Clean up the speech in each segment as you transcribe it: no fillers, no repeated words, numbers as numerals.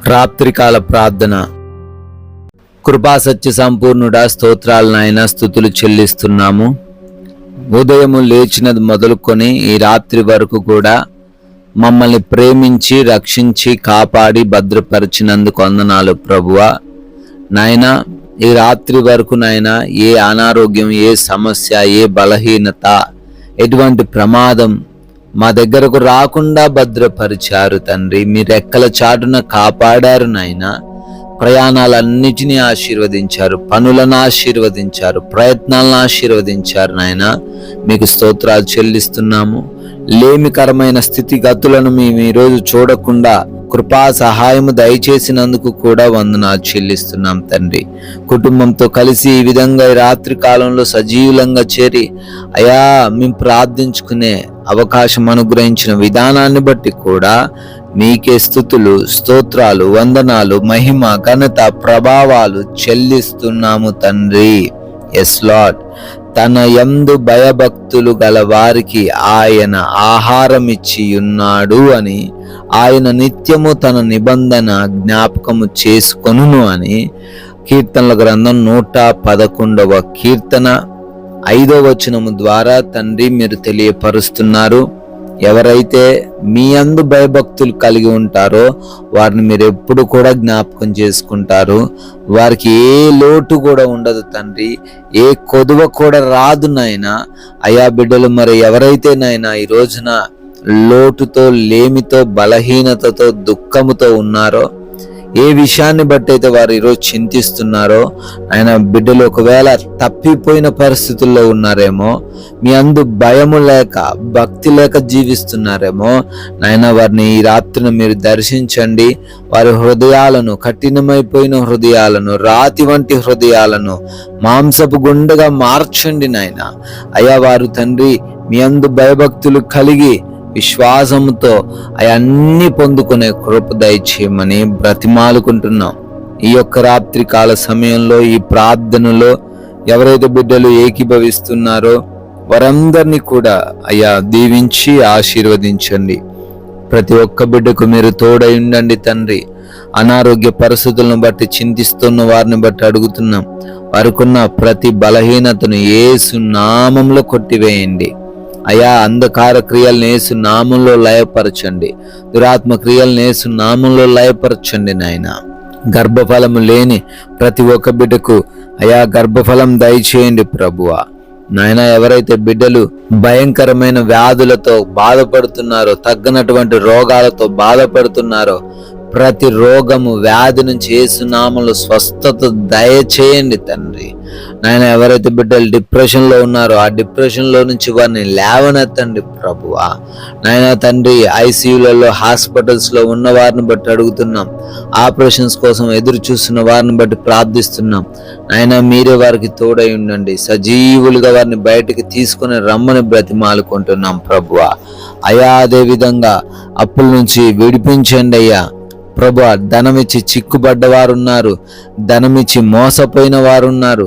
రాత్రికాల ప్రార్థన. కృపా సత్య సంపూర్ణుడా, స్తోత్రాలు నాయన, స్తుతులు చెల్లిస్తున్నాము. ఉదయము లేచినది మొదలుకొని ఈ రాత్రి వరకు కూడా మమ్మల్ని ప్రేమించి రక్షించి కాపాడి భద్రపరిచినందుకు వందనాలు ప్రభువా. నాయన, ఈ రాత్రి వరకు నాయన ఏ అనారోగ్యం, ఏ సమస్య, ఏ బలహీనత, ఎటువంటి ప్రమాదం మా దగ్గరకు రాకుండా భద్రపరిచారు తండ్రి. మీ రెక్కల చాటున కాపాడారు నాయన. ప్రయాణాలన్నిటినీ ఆశీర్వదించారు, పనులను ఆశీర్వదించారు, ప్రయత్నాలను ఆశీర్వదించారు నాయన. మీకు స్తోత్రాలు చెల్లిస్తున్నాము. లేమికరమైన స్థితిగతులను మేము ఈరోజు చూడకుండా కృపా సహాయము దయచేసినందుకు కూడా వందనాలు చెల్లిస్తున్నాం తండ్రి. కుటుంబంతో కలిసి ఈ విధంగా ఈ రాత్రి కాలంలో సజీవులంగా చేరి అయా మేము ప్రార్థించుకునే అవకాశం అనుగ్రహించిన విధానాన్ని బట్టి కూడా మీకే స్తుతులు, స్తోత్రాలు, వందనాలు, మహిమ, ఘనత, ప్రభావాలు చెల్లిస్తున్నాము తండ్రి. Yes lord. తన యందు భయభక్తులు గల వారికి ఆయన ఆహారం ఇచ్చి ఉన్నాడు అని, ఆయన నిత్యము తన నిబంధన జ్ఞాపకము చేసుకొనును అని కీర్తనల గ్రంథం 111వ కీర్తన 5వ వచనము ద్వారా తండ్రి మీరు తెలియపరుస్తున్నారు. ఎవరైతే మీ యందు భయభక్తులు కలిగి ఉంటారో వారిని మీరు ఎప్పుడు కూడా జ్ఞాపకం చేసుకుంటారు. వారికి ఏ లోటు కూడా ఉండదు తండ్రి, ఏ కొదువ కూడా రాదు నాయనా. అయా బిడ్డలు మరి ఎవరైతే నాయనా ఈ రోజున లోటుతో, లేమితో, బలహీనతతో, దుఃఖముతో ఉన్నారో, ఏ విషయాన్ని బట్టి అయితే వారు ఈరోజు చింతిస్తున్నారో ఆయన బిడ్డలు ఒకవేళ తప్పిపోయిన పరిస్థితుల్లో ఉన్నారేమో, మీ అందు భయము లేక, భక్తి లేక జీవిస్తున్నారేమో నాయన, వారిని ఈ రాత్రిని మీరు దర్శించండి. వారి హృదయాలను, కఠినమైపోయిన హృదయాలను, రాతి వంటి హృదయాలను మాంసపు గుండెగా మార్చండి నాయన. అయ్యా వారు తండ్రి మీ అందు భయభక్తులు కలిగి విశ్వాసంతో అవన్నీ పొందుకునే కృప దయచేయమని బ్రతిమాలుకుంటున్నాం. ఈ యొక్క రాత్రి కాల సమయంలో ఈ ప్రార్థనలో ఎవరైతే బిడ్డలు ఏకీభవిస్తున్నారో వారందరినీ కూడా అయ్యా దీవించి ఆశీర్వదించండి. ప్రతి ఒక్క బిడ్డకు మీరు తోడై ఉండండి తండ్రి. అనారోగ్య పరిస్థితులను బట్టి చింతిస్తున్న వారిని బట్టి అడుగుతున్నాం. వారికున్న ప్రతి బలహీనతను యేసు నామంలో కొట్టివేయండి. అయా అంధకార క్రియలను యేసు నామంలో లయపరచండి. దురాత్మ క్రియలను యేసు నామంలో లయపరచండి నాయన. గర్భఫలము లేని ప్రతి ఒక్క బిడ్డకు అయా గర్భఫలం దయచేయండి ప్రభువా. నాయన, ఎవరైతే బిడ్డలు భయంకరమైన వ్యాధులతో బాధపడుతున్నారో, తగ్గనటువంటి రోగాలతో బాధపడుతున్నారో, ప్రతి రోగము, వ్యాధి నుంచి యేసు నామములో స్వస్థత దయచేయండి తండ్రి. నాయన, ఎవరైతే బిడ్డలు డిప్రెషన్లో ఉన్నారో ఆ డిప్రెషన్లో నుంచి వారిని లేవనెత్తండి ప్రభువా. నాయన తండ్రి, ఐసీయూలలో, హాస్పిటల్స్లో ఉన్న వారిని బట్టి అడుగుతున్నాం. ఆపరేషన్స్ కోసం ఎదురు చూస్తున్న వారిని బట్టి ప్రార్థిస్తున్నాం. నాయన, మీరే వారికి తోడై ఉండండి. సజీవులుగా వారిని బయటికి తీసుకుని రమ్మని బ్రతిమాలుకుంటున్నాం ప్రభువా. అయా అదే విధంగా అప్పుల నుంచి విడిపించండి అయ్యా ప్రభు. ధనమిచ్చి చిక్కుబడ్డవారు ఉన్నారు, ధనమిచ్చి మోసపోయిన వారు ఉన్నారు.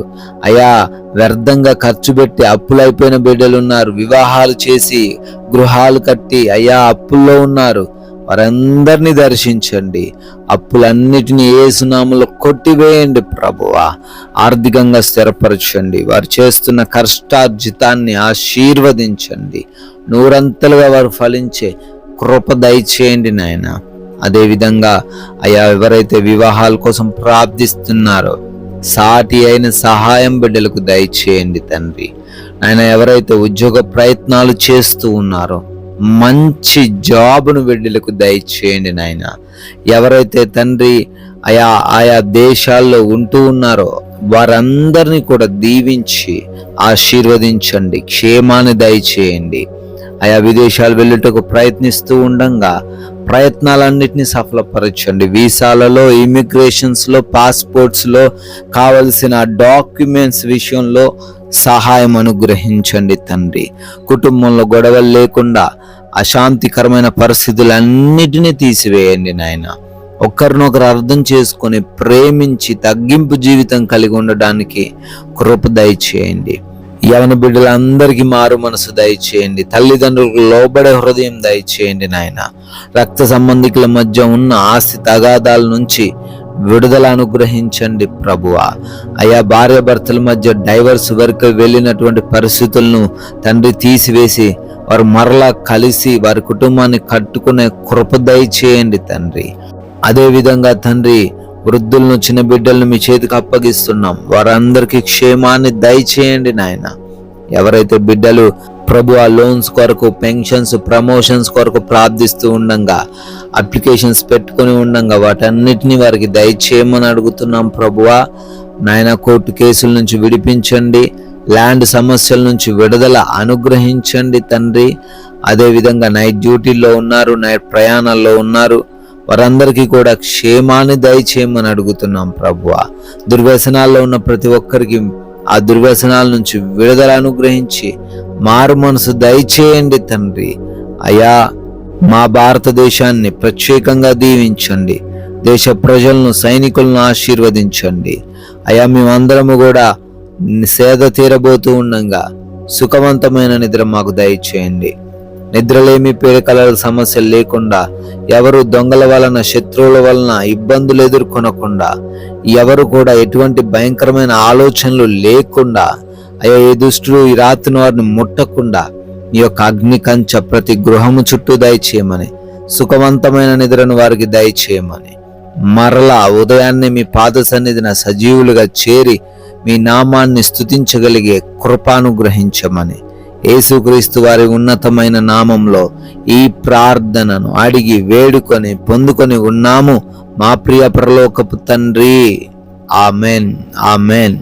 అయా వ్యర్థంగా ఖర్చు పెట్టి అప్పులైపోయిన బిడ్డలు ఉన్నారు. వివాహాలు చేసి గృహాలు కట్టి అయా అప్పుల్లో ఉన్నారు. వారందరినీ దర్శించండి. అప్పులన్నిటినీ యేసు నామములో కొట్టివేయండి ప్రభువా. ఆర్థికంగా స్థిరపరచండి. వారు చేస్తున్న కష్టార్జితాన్ని ఆశీర్వదించండి. నూరంతలుగా వారు ఫలించే కృప దయచేయండి నాయన. అదేవిధంగా అయా ఎవరైతే వివాహాల కోసం ప్రార్థిస్తున్నారో సాటి అయిన సహాయం బిడ్డలకు దయచేయండి తండ్రి. ఆయన ఎవరైతే ఉద్యోగ ప్రయత్నాలు చేస్తూ ఉన్నారో మంచి జాబును బిడ్డలకు దయచేయండి నాయన. ఎవరైతే తండ్రి ఆయా దేశాల్లో ఉంటూ ఉన్నారో వారందరినీ కూడా దీవించి ఆశీర్వదించండి, క్షేమాన్ని దయచేయండి. ఆయా విదేశాలు వెళ్ళుటకు ప్రయత్నిస్తూ ఉండగా ప్రయత్నాలన్నిటినీ సఫలపరచండి. వీసాలలో, ఇమిగ్రేషన్స్లో, పాస్పోర్ట్స్లో కావలసిన డాక్యుమెంట్స్ విషయంలో సహాయం అనుగ్రహించండి తండ్రి. కుటుంబంలో గొడవలు లేకుండా అశాంతికరమైన పరిస్థితులన్నిటినీ తీసివేయండి నాయన. ఒకరినొకరు అర్థం చేసుకొని ప్రేమించి తగ్గింపు జీవితం కలిగి ఉండడానికి కృప దయచేయండి. యవన బిడ్డలందరికీ మారు మనసు దయచేయండి. తల్లిదండ్రులకు లోబడే హృదయం దయచేయండి నాయన. రక్త సంబంధికుల మధ్య ఉన్న ఆస్తి తగాదాల నుంచి విడుదల అనుగ్రహించండి ప్రభువా. అయా భార్య భర్తల మధ్య డైవర్స్ వరకు వెళ్ళినటువంటి పరిస్థితులను తండ్రి తీసివేసి వారు మరలా కలిసి వారి కుటుంబాన్ని కట్టుకునే కృప దయచేయండి తండ్రి. అదే విధంగా తండ్రి వృద్ధులను చిన్న బిడ్డలను మీ చేతికి అప్పగిస్తున్నాం. వారందరికీ క్షేమాన్ని దయచేయండి నాయన. ఎవరైతే బిడ్డలు ప్రభు ఆ లోన్స్ కొరకు, పెన్షన్స్, ప్రమోషన్స్ కొరకు ప్రార్థిస్తూ ఉండంగా, అప్లికేషన్స్ పెట్టుకుని ఉండంగా వాటన్నిటిని వారికి దయచేయమని అడుగుతున్నాం ప్రభువా. నాయన కోర్టు కేసుల నుంచి విడిపించండి, ల్యాండ్ సమస్యల నుంచి విడుదల అనుగ్రహించండి తండ్రి. అదేవిధంగా నైట్ డ్యూటీల్లో ఉన్నారు, నైట్ ప్రయాణాల్లో ఉన్నారు, వారందరికీ కూడా క్షేమాన్ని దయచేయమని అడుగుతున్నాం ప్రభువా. దుర్వ్యసనాల్లో ఉన్న ప్రతి ఒక్కరికి ఆ దుర్వ్యసనాల నుంచి విడుదల అనుగ్రహించి మారు మనసు దయచేయండి తండ్రి. అయా మా భారతదేశాన్ని ప్రత్యేకంగా దీవించండి. దేశ ప్రజలను, సైనికులను ఆశీర్వదించండి. అయా మేమందరము కూడా సేద తీరబోతూ ఉండగా సుఖవంతమైన నిద్ర మాకు దయచేయండి. నిద్రలేమి, పీడకలల సమస్యలు లేకుండా, ఎవరు దొంగల వలన, శత్రువుల వలన ఇబ్బందులు ఎదుర్కొనకుండా, ఎవరు కూడా ఎటువంటి భయంకరమైన ఆలోచనలు లేకుండా, అయ్యా ఏ దుష్టులు ఈ రాత్రిని వారిని ముట్టకుండా నీ యొక్క అగ్ని కంచె ప్రతి గృహము చుట్టూ దయచేయమని, సుఖవంతమైన నిద్రను వారికి దయచేయమని, మరలా ఉదయాన్నే మీ పాద సన్నిధిన సజీవులుగా చేరి మీ నామాన్ని స్తుతించగలిగే కృపానుగ్రహించమని యేసుక్రీస్తు వారి ఉన్నతమైన నామంలో ఈ ప్రార్థనను అడిగి వేడుకొని పొందుకొని ఉన్నాము మా ప్రియ పరలోకపు తండ్రి. Amen, amen.